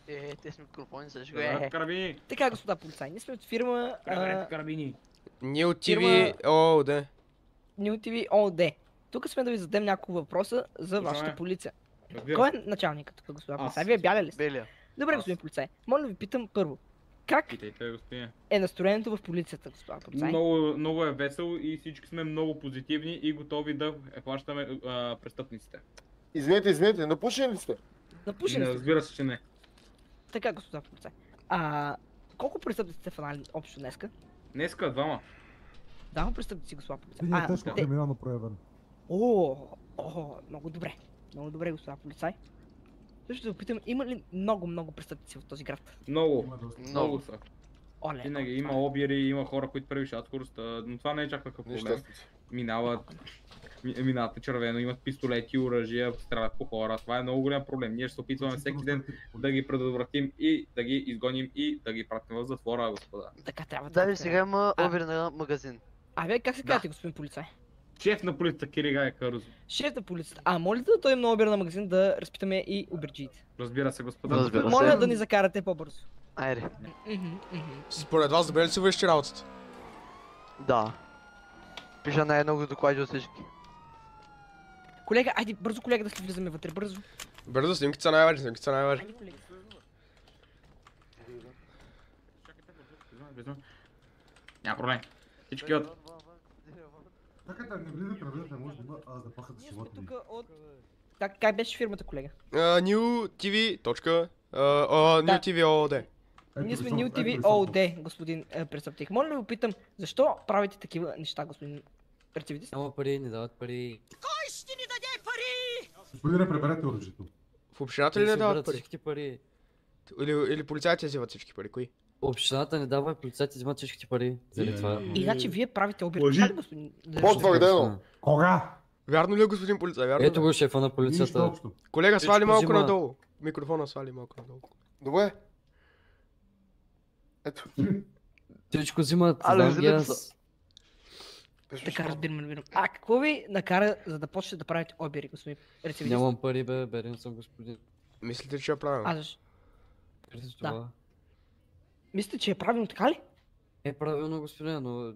Те с микрофони също. Карабини! Така, господа полицаи, ние сме от фирма Карабини! Нил ТВ ООД. New TV OD. Тук сме да ви зададем няколко въпроса за Слушаме. вашата полиция. Разбира Кой се. е началникът тук, господа Аз. полицаи? Вие бяля ли сте? Белия. Добре, Аз. господин полицай. Моля да ви питам първо. Как Питайте, господин. е настроението в полицията, господа полицаи? Много е весело и всички сме много позитивни и готови да хващаме престъпниците. Извинете, напушени ли сте? Напушени сте. Разбира се, че не. Така, господа полицай. Колко престъпници сте фанали общо днеска? Днеска двама. Двама престъпници, господа полицай. Един е тежко те- криминално проявен. Много добре. Много добре, господа полицай. Също да опитам, има ли много престъпници в този град? Много. Има доста. Много са. Оле, Винаги това има е. обири, има хора, които превишават скоростта, но това не е чак такъв проблем. Нещастници. Минават на червено, имат пистолети, оръжия, стрелят по хора. Това е много голям проблем. Ние ще се опитваме всеки ден да ги предотвратим и да ги изгоним и да ги пратим в затвора, господа. Така трябва Дали трябва. сега има обир на магазин. Вие как се казвате, господин полицай? Шеф на полицията Киригай Карузо. Шеф на полицията. Моля да дойдем на обир на магазин да разпитаме и обирджиите. Разбира се, господа. Разбира се. Моля да ни закарате по-бързо. Айде. Според вас добре ли си върши работата? Да. Пиша най-много доклади от всички. Колега, айде бързо, колега, да си влизаме вътре, бързо. Бързо, снимките са най-важни, снимките са най-важни. Айде, колега. Няма проблем. Всички от... Чакайте, не влизате, може да има заплаха за Ние сме живота ви. тук от... Как беше фирмата, колега? New TV. New TV ООД. Ние сме New TV OD, господин престъпник. Моля да ви опитам, защо правите такива неща, господин рецидивист? Няма пари, не дават пари. Господине, преберете оръжието. В общината Те ли не си дават берат пари? всичките пари. Или полицайите взимат всички пари? Кои? Общината не дава, полицайите взимат всичките пари. Заради това. Иначе вие правите обир. Лъжи. Така ли, господин? Потвърдено. Кога? Вярно ли е, господин полицай? Вярно Ето ли? го шефа на Нищо полицията. общо. Колега, свали Всичко малко взима. надолу. Микрофона свали малко надолу. Добре. Ето. Всичко взимат, Але знам ги взимат аз. Така, разбирам. Какво ви накара, за да почнете да правите обири, господин рецидивист? Нямам пари, бе, берен съм, господин. Мислите, че е правилно? Защо? Преди Да. това. Мислите, че е правилно, така ли? Е правилно, господин, но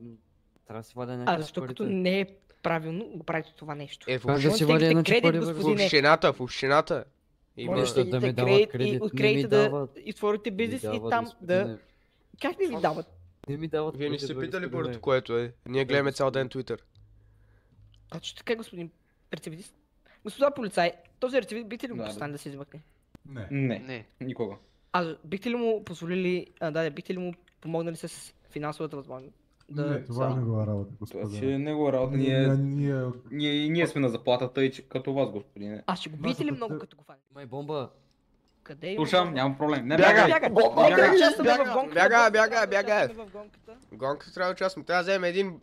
трябва да се вадя някакви Защо като парите. не е правилно, го правите това нещо? Е, Как да Може си да вадя теглите иначе кредит, пари, бе, в господине. общината, в общината. Може Има... Нещо да ми теглите дават кредит и кредит, от не ми кредита да дават. изтворите бизнес Не и дават, там да... господине. Как не ви дават? Не ми дават Вие не парите, сте бе, питали господине. първото, което е. Ние гледаме цял ден Twitter. Точно така, господин рецидивист. Господа полицай, този рецидивист бихте ли го Да, поставили да се измъкне? Не. Не, Не. никога. Бихте ли му позволили, бихте ли му помогнали с финансовата възможност? Не, това е негова работа, Това си е господа. негова работа. Ние сме на заплатата и като вас, господине. Ще го биете ли Нашата много те- като го фане? Има и бомба. Къде е? Слушам, няма проблем. Не, Бяга! бягай. Нека да участваме бяга, в гонката. бяга, Трябва да бяга. участваме в гонката. Гонката трябва да участваме. Трябва да вземем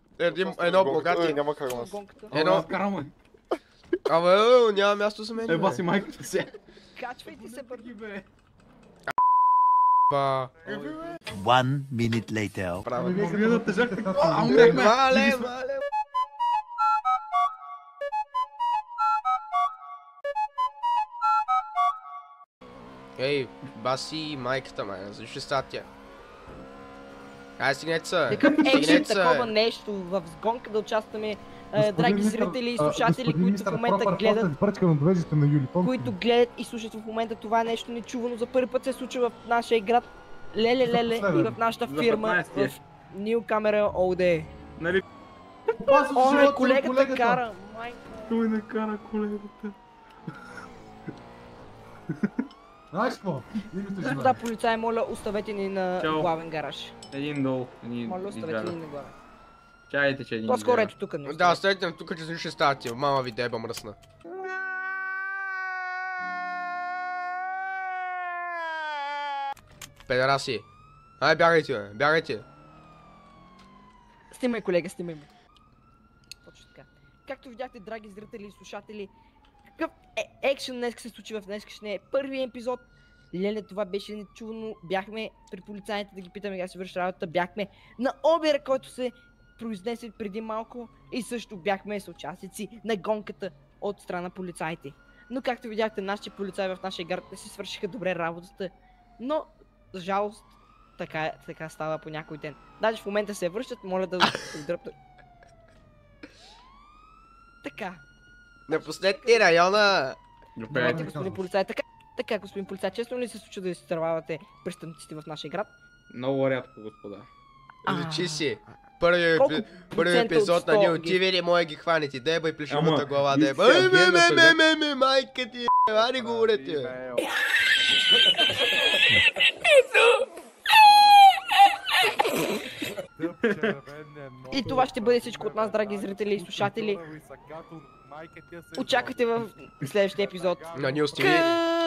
едно богати. Няма как В нас. гонката. Едно... Караме. Няма място за мен. Еба си майката си. Качвайте се бързо. Ба. One minute later. Право. Гледа тежак. Умряхме. Мале. Ей, баси майката май, защо става тя? Ай, стигнете се! Такъв екшен, Стигнете се! такова нещо в гонка да участваме, драги зрители и слушатели, които в момента гледат, Пръчка на довеждате на Юлитон. които гледат и слушат в момента това нещо нечувано. За първи път се случва в нашия град. Леле и в нашата За фирма 15-тия. в New Camera OD. Нали? Оле, колегата кара, майка. Той не кара колегата. Знаеш какво? Имате Господа желание. полицаи, моля, оставете ни на Чао. главен гараж. Един долу. Моля, оставете ни на главен. Чайте, че един. По-скоро изгледа. ето тук. не Да, оставете. стойте тук, че се ще става ти, мама ви деба мръсна. Педераси. Ай, бягайте, бе, бягайте. Снимай, колега, снимай ме. Точно така. Както видяхте, драги зрители и слушатели, какъв екшен днес се случи в днешния първи епизод. Леле, това беше нечувано. Бяхме при полицайите да ги питаме как се върши работата. Бяхме на обира, който се произнесе преди малко. И също бяхме съучастници на гонката от страна полицайите. Но както видяхте, нашите полицаи в нашия град не си свършиха добре работата. Но, за жалост, така става по някой ден. Даже в момента се връщат, моля да дръпнат. Така. Напуснете ти района! Здравейте, господин полицай. Така, господин полицай, честно ли се случва да изтървавате престъпниците в нашия град? Много рядко, господа. Изучи си. Първи Колко епизод процента на от Нил 100 TV не може ги хванете. Дебай плешивата Ама, глава, виж дебай. сега, гената, Майка ти, ари говорите. И това ще бъде всичко от нас, драги зрители и слушатели. Очаквайте в следващия епизод. На Нил TV.